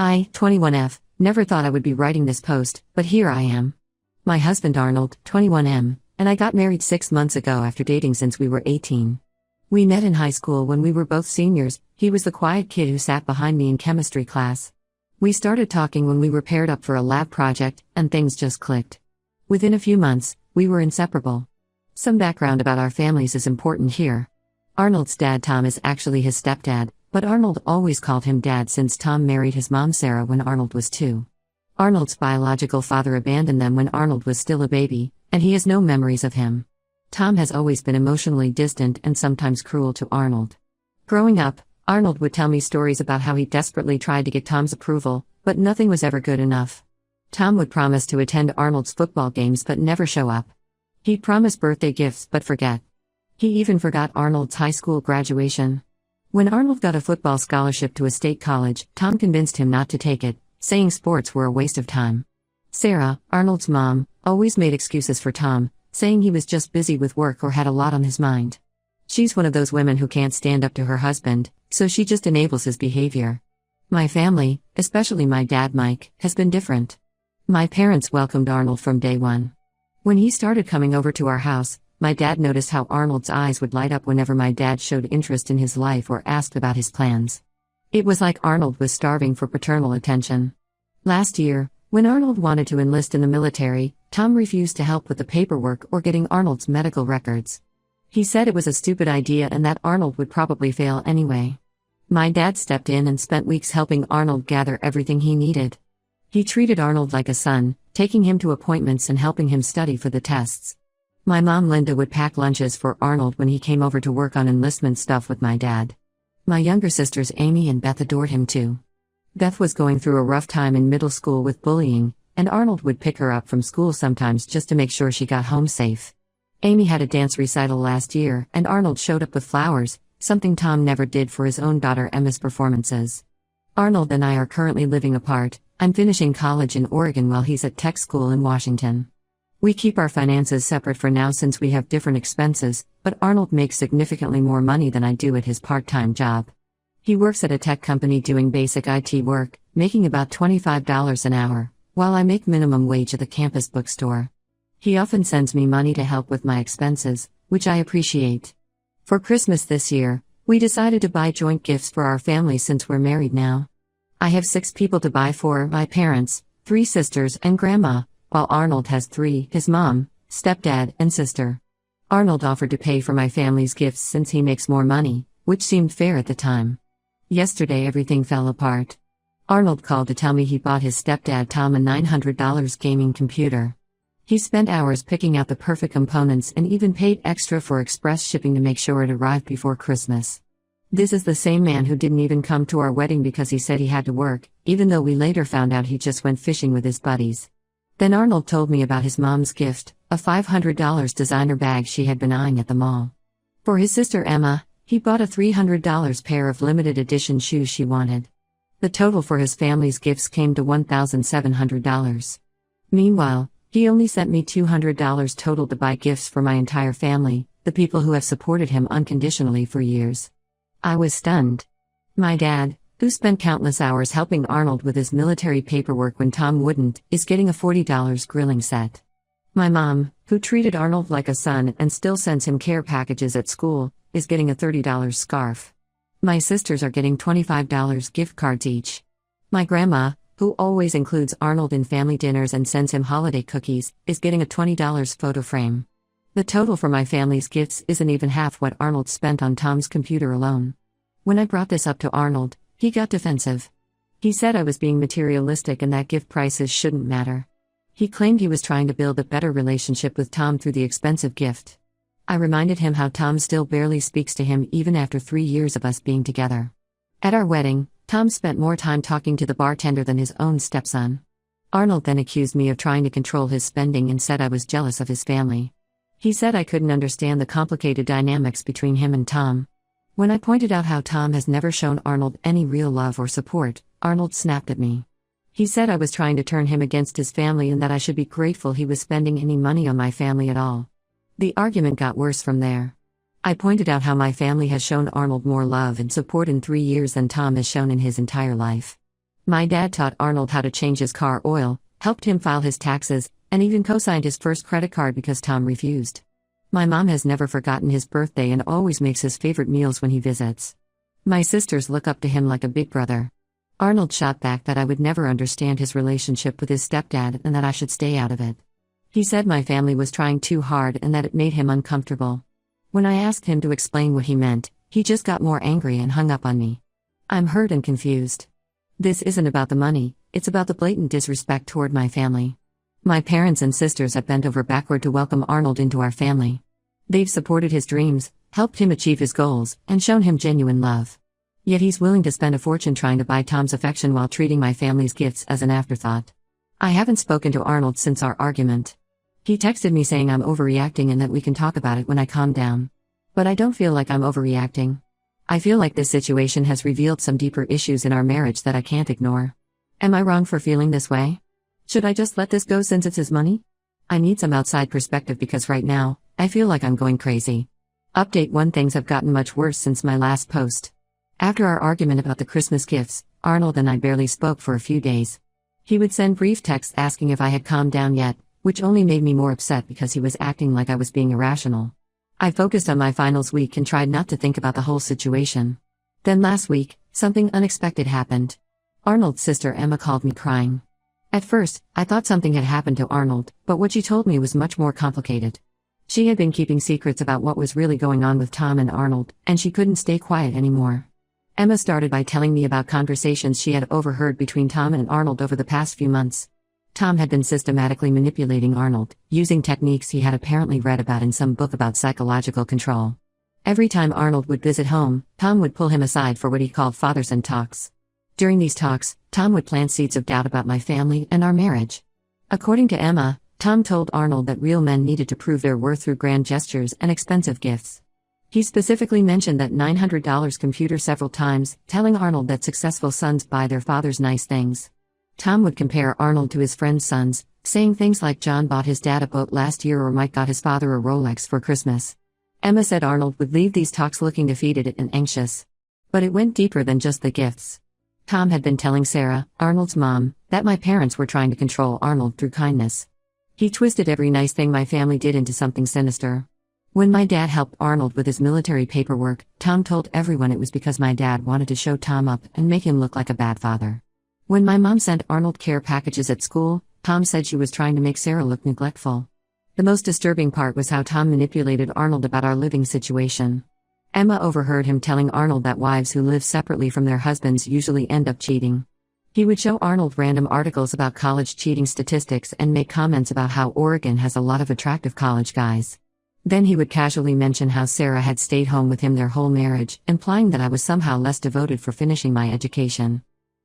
I, 21F, never thought I would be writing this post, but here I am. My husband Arnold, 21M, and I got married 6 months ago after dating since we were 18. We met in high school when we were both seniors. He was the quiet kid who sat behind me in chemistry class. We started talking when we were paired up for a lab project, and things just clicked. Within a few months, we were inseparable. Some background about our families is important here. Arnold's dad Tom is actually his stepdad, but Arnold always called him dad since Tom married his mom Sarah when Arnold was 2. Arnold's biological father abandoned them when Arnold was still a baby, and he has no memories of him. Tom has always been emotionally distant and sometimes cruel to Arnold. Growing up, Arnold would tell me stories about how he desperately tried to get Tom's approval, but nothing was ever good enough. Tom would promise to attend Arnold's football games but never show up. He'd promise birthday gifts but forget. He even forgot Arnold's high school graduation. When Arnold got a football scholarship to a state college, Tom convinced him not to take it, saying sports were a waste of time. Sarah, Arnold's mom, always made excuses for Tom, saying he was just busy with work or had a lot on his mind. She's one of those women who can't stand up to her husband, so she just enables his behavior. My family, especially my dad Mike, has been different. My parents welcomed Arnold from day one. When he started coming over to our house, my dad noticed how Arnold's eyes would light up whenever my dad showed interest in his life or asked about his plans. It was like Arnold was starving for paternal attention. Last year, when Arnold wanted to enlist in the military, Tom refused to help with the paperwork or getting Arnold's medical records. He said it was a stupid idea and that Arnold would probably fail anyway. My dad stepped in and spent weeks helping Arnold gather everything he needed. He treated Arnold like a son, taking him to appointments and helping him study for the tests. My mom Linda would pack lunches for Arnold when he came over to work on enlistment stuff with my dad. My younger sisters Amy and Beth adored him too. Beth was going through a rough time in middle school with bullying, and Arnold would pick her up from school sometimes just to make sure she got home safe. Amy had a dance recital last year, and Arnold showed up with flowers, something Tom never did for his own daughter Emma's performances. Arnold and I are currently living apart. I'm finishing college in Oregon while he's at tech school in Washington. We keep our finances separate for now since we have different expenses, but Arnold makes significantly more money than I do at his part-time job. He works at a tech company doing basic IT work, making about $25 an hour, while I make minimum wage at the campus bookstore. He often sends me money to help with my expenses, which I appreciate. For Christmas this year, we decided to buy joint gifts for our family since we're married now. I have 6 people to buy for: my parents, 3 sisters, and grandma, while Arnold has 3, his mom, stepdad, and sister. Arnold offered to pay for my family's gifts since he makes more money, which seemed fair at the time. Yesterday everything fell apart. Arnold called to tell me he bought his stepdad Tom a $900 gaming computer. He spent hours picking out the perfect components and even paid extra for express shipping to make sure it arrived before Christmas. This is the same man who didn't even come to our wedding because he said he had to work, even though we later found out he just went fishing with his buddies. Then Arnold told me about his mom's gift, a $500 designer bag she had been eyeing at the mall. For his sister Emma, he bought a $300 pair of limited edition shoes she wanted. The total for his family's gifts came to $1,700. Meanwhile, he only sent me $200 total to buy gifts for my entire family, the people who have supported him unconditionally for years. I was stunned. My dad, who spent countless hours helping Arnold with his military paperwork when Tom wouldn't, is getting a $40 grilling set. My mom, who treated Arnold like a son and still sends him care packages at school, is getting a $30 scarf. My sisters are getting $25 gift cards each. My grandma, who always includes Arnold in family dinners and sends him holiday cookies, is getting a $20 photo frame. The total for my family's gifts isn't even half what Arnold spent on Tom's computer alone. When I brought this up to Arnold, he got defensive. He said I was being materialistic and that gift prices shouldn't matter. He claimed he was trying to build a better relationship with Tom through the expensive gift. I reminded him how Tom still barely speaks to him even after 3 years of us being together. At our wedding, Tom spent more time talking to the bartender than his own stepson. Arnold then accused me of trying to control his spending and said I was jealous of his family. He said I couldn't understand the complicated dynamics between him and Tom. When I pointed out how Tom has never shown Arnold any real love or support, Arnold snapped at me. He said I was trying to turn him against his family and that I should be grateful he was spending any money on my family at all. The argument got worse from there. I pointed out how my family has shown Arnold more love and support in 3 years than Tom has shown in his entire life. My dad taught Arnold how to change his car oil, helped him file his taxes, and even co-signed his first credit card because Tom refused. My mom has never forgotten his birthday and always makes his favorite meals when he visits. My sisters look up to him like a big brother. Arnold shot back that I would never understand his relationship with his stepdad and that I should stay out of it. He said my family was trying too hard and that it made him uncomfortable. When I asked him to explain what he meant, he just got more angry and hung up on me. I'm hurt and confused. This isn't about the money, it's about the blatant disrespect toward my family. My parents and sisters have bent over backward to welcome Arnold into our family. They've supported his dreams, helped him achieve his goals, and shown him genuine love. Yet he's willing to spend a fortune trying to buy Tom's affection while treating my family's gifts as an afterthought. I haven't spoken to Arnold since our argument. He texted me saying I'm overreacting and that we can talk about it when I calm down. But I don't feel like I'm overreacting. I feel like this situation has revealed some deeper issues in our marriage that I can't ignore. Am I wrong for feeling this way? Should I just let this go since it's his money? I need some outside perspective because right now, I feel like I'm going crazy. Update 1: Things have gotten much worse since my last post. After our argument about the Christmas gifts, Arnold and I barely spoke for a few days. He would send brief texts asking if I had calmed down yet, which only made me more upset because he was acting like I was being irrational. I focused on my finals week and tried not to think about the whole situation. Then last week, something unexpected happened. Arnold's sister Emma called me crying. At first, I thought something had happened to Arnold, but what she told me was much more complicated. She had been keeping secrets about what was really going on with Tom and Arnold, and she couldn't stay quiet anymore. Emma started by telling me about conversations she had overheard between Tom and Arnold over the past few months. Tom had been systematically manipulating Arnold, using techniques he had apparently read about in some book about psychological control. Every time Arnold would visit home, Tom would pull him aside for what he called father-son talks. During these talks, Tom would plant seeds of doubt about my family and our marriage. According to Emma, Tom told Arnold that real men needed to prove their worth through grand gestures and expensive gifts. He specifically mentioned that $900 computer several times, telling Arnold that successful sons buy their fathers nice things. Tom would compare Arnold to his friends' sons, saying things like John bought his dad a boat last year or Mike got his father a Rolex for Christmas. Emma said Arnold would leave these talks looking defeated and anxious. But it went deeper than just the gifts. Tom had been telling Sarah, Arnold's mom, that my parents were trying to control Arnold through kindness. He twisted every nice thing my family did into something sinister. When my dad helped Arnold with his military paperwork, Tom told everyone it was because my dad wanted to show Tom up and make him look like a bad father. When my mom sent Arnold care packages at school, Tom said she was trying to make Sarah look neglectful. The most disturbing part was how Tom manipulated Arnold about our living situation. Emma overheard him telling Arnold that wives who live separately from their husbands usually end up cheating. He would show Arnold random articles about college cheating statistics and make comments about how Oregon has a lot of attractive college guys. Then he would casually mention how Sarah had stayed home with him their whole marriage, implying that I was somehow less devoted for finishing my education.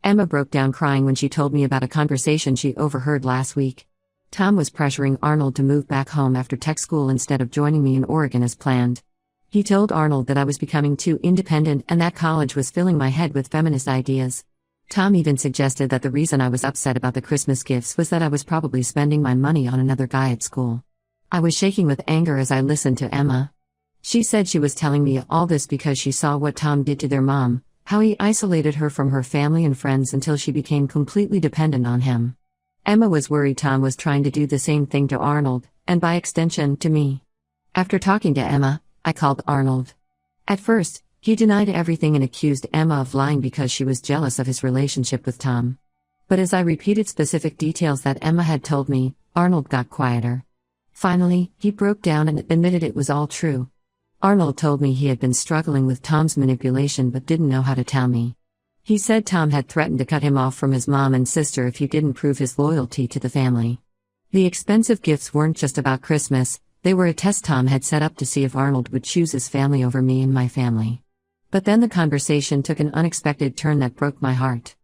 Emma broke down crying when she told me about a conversation she overheard last week. Tom was pressuring Arnold to move back home after tech school instead of joining me in Oregon as planned. He told Arnold that I was becoming too independent and that college was filling my head with feminist ideas. Tom even suggested that the reason I was upset about the Christmas gifts was that I was probably spending my money on another guy at school. I was shaking with anger as I listened to Emma. She said she was telling me all this because she saw what Tom did to their mom, how he isolated her from her family and friends until she became completely dependent on him. Emma was worried Tom was trying to do the same thing to Arnold, and by extension, to me. After talking to Emma, I called Arnold. At first, he denied everything and accused Emma of lying because she was jealous of his relationship with Tom. But as I repeated specific details that Emma had told me, Arnold got quieter. Finally, he broke down and admitted it was all true. Arnold told me he had been struggling with Tom's manipulation but didn't know how to tell me. He said Tom had threatened to cut him off from his mom and sister if he didn't prove his loyalty to the family. The expensive gifts weren't just about Christmas, they were a test Tom had set up to see if Arnold would choose his family over me and my family. But then the conversation took an unexpected turn that broke my heart.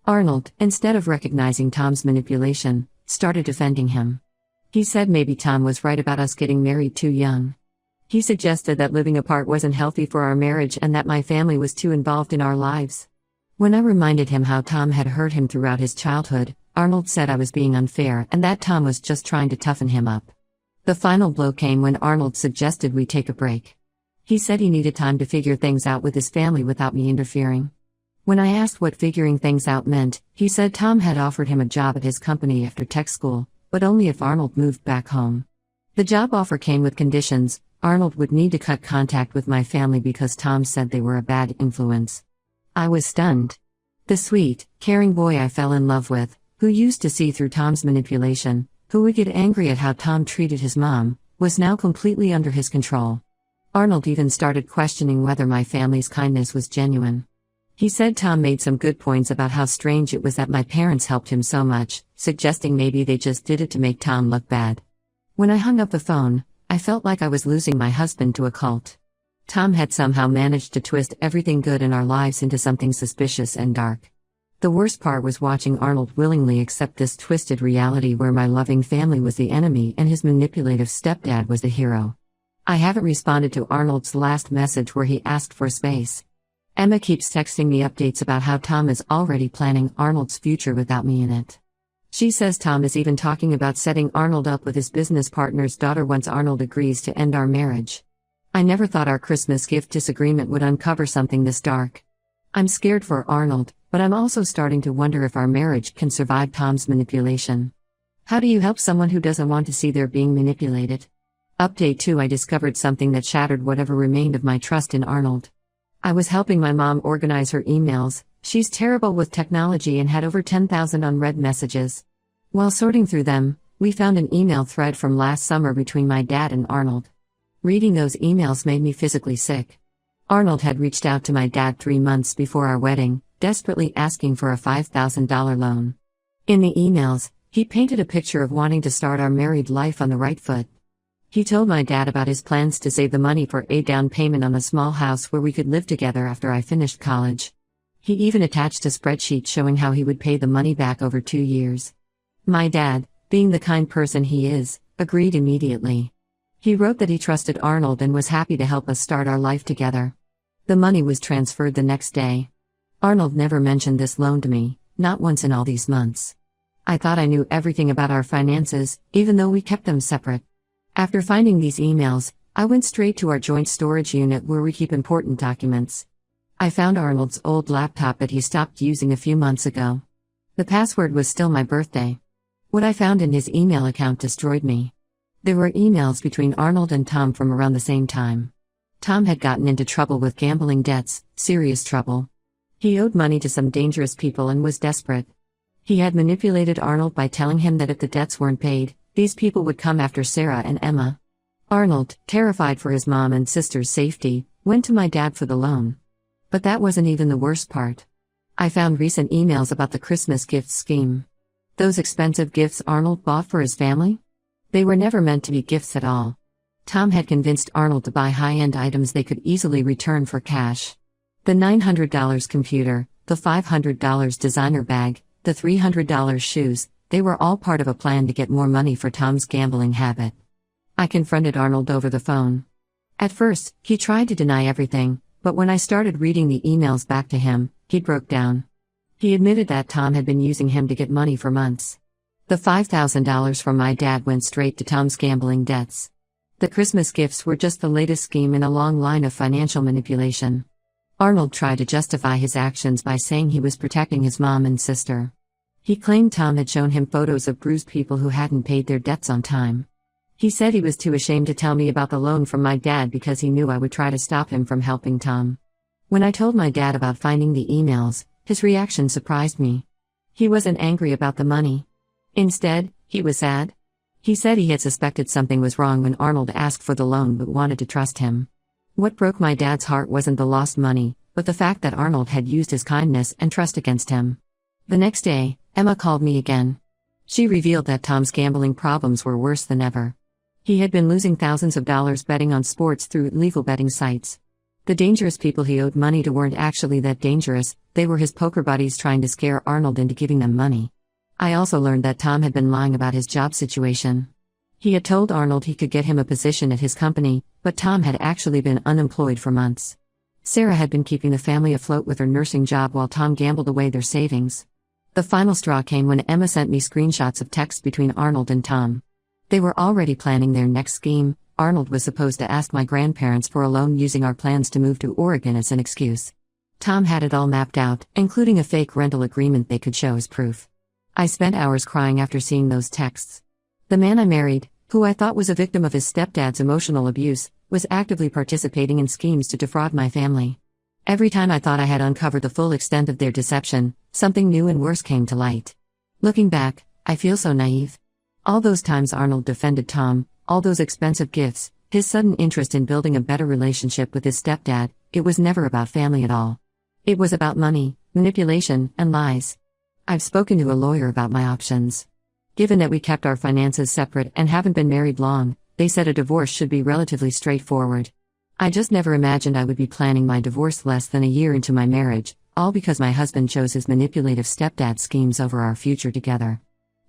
Arnold, instead of recognizing Tom's manipulation, started defending him. He said maybe Tom was right about us getting married too young. He suggested that living apart wasn't healthy for our marriage and that my family was too involved in our lives. When I reminded him how Tom had hurt him throughout his childhood, Arnold said I was being unfair and that Tom was just trying to toughen him up. The final blow came when Arnold suggested we take a break. He said he needed time to figure things out with his family without me interfering. When I asked what figuring things out meant, he said Tom had offered him a job at his company after tech school, but only if Arnold moved back home. The job offer came with conditions. Arnold would need to cut contact with my family because Tom said they were a bad influence. I was stunned. The sweet, caring boy I fell in love with, who used to see through Tom's manipulation, who would get angry at how Tom treated his mom, was now completely under his control. Arnold even started questioning whether my family's kindness was genuine. He said Tom made some good points about how strange it was that my parents helped him so much, suggesting maybe they just did it to make Tom look bad. When I hung up the phone, I felt like I was losing my husband to a cult. Tom had somehow managed to twist everything good in our lives into something suspicious and dark. The worst part was watching Arnold willingly accept this twisted reality where my loving family was the enemy and his manipulative stepdad was the hero. I haven't responded to Arnold's last message where he asked for space. Emma keeps texting me updates about how Tom is already planning Arnold's future without me in it. She says Tom is even talking about setting Arnold up with his business partner's daughter once Arnold agrees to end our marriage. I never thought our Christmas gift disagreement would uncover something this dark. I'm scared for Arnold, but I'm also starting to wonder if our marriage can survive Tom's manipulation. How do you help someone who doesn't want to see they're being manipulated? Update 2: I discovered something that shattered whatever remained of my trust in Arnold. I was helping my mom organize her emails. She's terrible with technology and had over 10,000 unread messages. While sorting through them, we found an email thread from last summer between my dad and Arnold. Reading those emails made me physically sick. Arnold had reached out to my dad 3 months before our wedding, desperately asking for a $5,000 loan. In the emails, he painted a picture of wanting to start our married life on the right foot. He told my dad about his plans to save the money for a down payment on a small house where we could live together after I finished college. He even attached a spreadsheet showing how he would pay the money back over 2 years. My dad, being the kind person he is, agreed immediately. He wrote that he trusted Arnold and was happy to help us start our life together. The money was transferred the next day. Arnold never mentioned this loan to me, not once in all these months. I thought I knew everything about our finances, even though we kept them separate. After finding these emails, I went straight to our joint storage unit where we keep important documents. I found Arnold's old laptop that he stopped using a few months ago. The password was still my birthday. What I found in his email account destroyed me. There were emails between Arnold and Tom from around the same time. Tom had gotten into trouble with gambling debts, serious trouble. He owed money to some dangerous people and was desperate. He had manipulated Arnold by telling him that if the debts weren't paid, these people would come after Sarah and Emma. Arnold, terrified for his mom and sister's safety, went to my dad for the loan. But that wasn't even the worst part. I found recent emails about the Christmas gift scheme. Those expensive gifts Arnold bought for his family? They were never meant to be gifts at all. Tom had convinced Arnold to buy high-end items they could easily return for cash. The $900 computer, the $500 designer bag, the $300 shoes, they were all part of a plan to get more money for Tom's gambling habit. I confronted Arnold over the phone. At first, he tried to deny everything, but when I started reading the emails back to him, he broke down. He admitted that Tom had been using him to get money for months. The $5,000 from my dad went straight to Tom's gambling debts. The Christmas gifts were just the latest scheme in a long line of financial manipulation. Arnold tried to justify his actions by saying he was protecting his mom and sister. He claimed Tom had shown him photos of bruised people who hadn't paid their debts on time. He said he was too ashamed to tell me about the loan from my dad because he knew I would try to stop him from helping Tom. When I told my dad about finding the emails, his reaction surprised me. He wasn't angry about the money. Instead, he was sad. He said he had suspected something was wrong when Arnold asked for the loan but wanted to trust him. What broke my dad's heart wasn't the lost money, but the fact that Arnold had used his kindness and trust against him. The next day, Emma called me again. She revealed that Tom's gambling problems were worse than ever. He had been losing thousands of dollars betting on sports through illegal betting sites. The dangerous people he owed money to weren't actually that dangerous, they were his poker buddies trying to scare Arnold into giving them money. I also learned that Tom had been lying about his job situation. He had told Arnold he could get him a position at his company, but Tom had actually been unemployed for months. Sarah had been keeping the family afloat with her nursing job while Tom gambled away their savings. The final straw came when Emma sent me screenshots of texts between Arnold and Tom. They were already planning their next scheme. Arnold was supposed to ask my grandparents for a loan using our plans to move to Oregon as an excuse. Tom had it all mapped out, including a fake rental agreement they could show as proof. I spent hours crying after seeing those texts. The man I married, who I thought was a victim of his stepdad's emotional abuse, was actively participating in schemes to defraud my family. Every time I thought I had uncovered the full extent of their deception, something new and worse came to light. Looking back, I feel so naive. All those times Arnold defended Tom, all those expensive gifts, his sudden interest in building a better relationship with his stepdad, it was never about family at all. It was about money, manipulation, and lies. I've spoken to a lawyer about my options. Given that we kept our finances separate and haven't been married long, they said a divorce should be relatively straightforward. I just never imagined I would be planning my divorce less than a year into my marriage, all because my husband chose his manipulative stepdad schemes over our future together.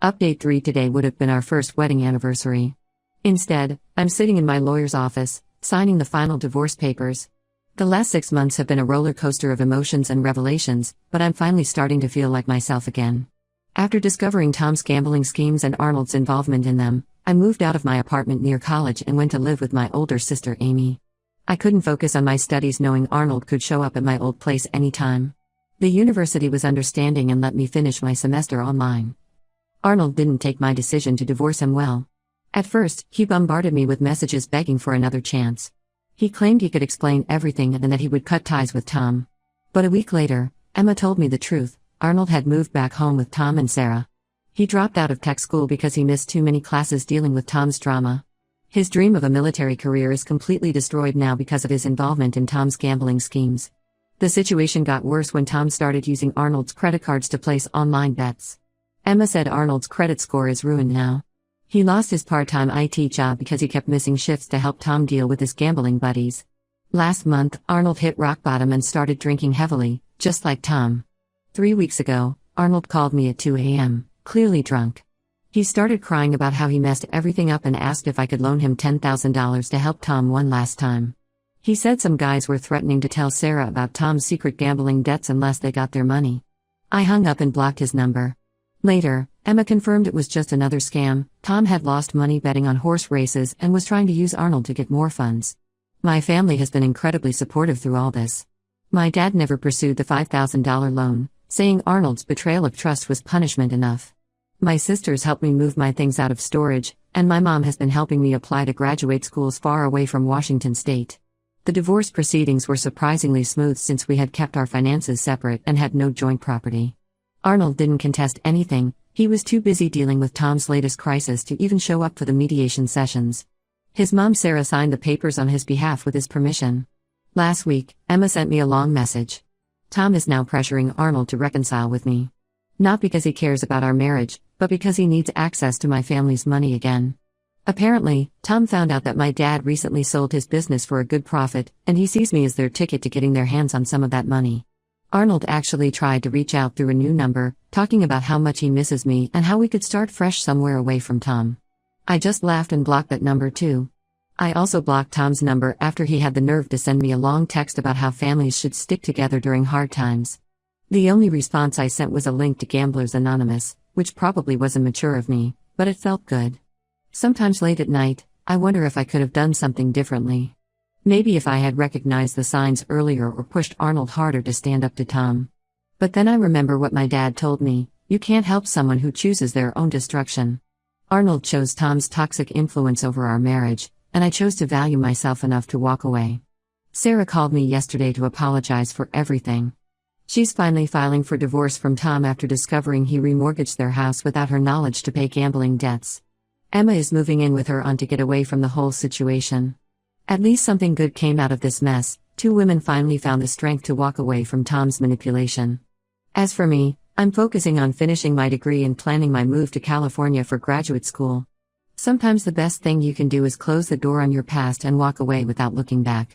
Update 3: Today would have been our first wedding anniversary. Instead, I'm sitting in my lawyer's office, signing the final divorce papers. The last 6 months have been a roller coaster of emotions and revelations, but I'm finally starting to feel like myself again. After discovering Tom's gambling schemes and Arnold's involvement in them, I moved out of my apartment near college and went to live with my older sister Amy. I couldn't focus on my studies knowing Arnold could show up at my old place anytime. The university was understanding and let me finish my semester online. Arnold didn't take my decision to divorce him well. At first, he bombarded me with messages begging for another chance. He claimed he could explain everything and that he would cut ties with Tom. But a week later, Emma told me the truth: Arnold had moved back home with Tom and Sarah. He dropped out of tech school because he missed too many classes dealing with Tom's drama. His dream of a military career is completely destroyed now because of his involvement in Tom's gambling schemes. The situation got worse when Tom started using Arnold's credit cards to place online bets. Emma said Arnold's credit score is ruined now. He lost his part-time IT job because he kept missing shifts to help Tom deal with his gambling buddies. Last month, Arnold hit rock bottom and started drinking heavily, just like Tom. 3 weeks ago, Arnold called me at 2 a.m., clearly drunk. He started crying about how he messed everything up and asked if I could loan him $10,000 to help Tom one last time. He said some guys were threatening to tell Sarah about Tom's secret gambling debts unless they got their money. I hung up and blocked his number. Later, Emma confirmed it was just another scam. Tom had lost money betting on horse races and was trying to use Arnold to get more funds. My family has been incredibly supportive through all this. My dad never pursued the $5,000 loan, saying Arnold's betrayal of trust was punishment enough. My sisters helped me move my things out of storage, and my mom has been helping me apply to graduate schools far away from Washington State. The divorce proceedings were surprisingly smooth since we had kept our finances separate and had no joint property. Arnold didn't contest anything. He was too busy dealing with Tom's latest crisis to even show up for the mediation sessions. His mom Sarah signed the papers on his behalf with his permission. Last week, Emma sent me a long message. Tom is now pressuring Arnold to reconcile with me. Not because he cares about our marriage, but because he needs access to my family's money again. Apparently, Tom found out that my dad recently sold his business for a good profit, and he sees me as their ticket to getting their hands on some of that money. Arnold actually tried to reach out through a new number, talking about how much he misses me and how we could start fresh somewhere away from Tom. I just laughed and blocked that number too. I also blocked Tom's number after he had the nerve to send me a long text about how families should stick together during hard times. The only response I sent was a link to Gamblers Anonymous, which probably wasn't mature of me, but it felt good. Sometimes late at night, I wonder if I could have done something differently. Maybe if I had recognized the signs earlier or pushed Arnold harder to stand up to Tom. But then I remember what my dad told me: you can't help someone who chooses their own destruction. Arnold chose Tom's toxic influence over our marriage, and I chose to value myself enough to walk away. Sarah called me yesterday to apologize for everything. She's finally filing for divorce from Tom after discovering he remortgaged their house without her knowledge to pay gambling debts. Emma is moving in with her aunt to get away from the whole situation. At least something good came out of this mess. 2 women finally found the strength to walk away from Tom's manipulation. As for me, I'm focusing on finishing my degree and planning my move to California for graduate school. Sometimes the best thing you can do is close the door on your past and walk away without looking back.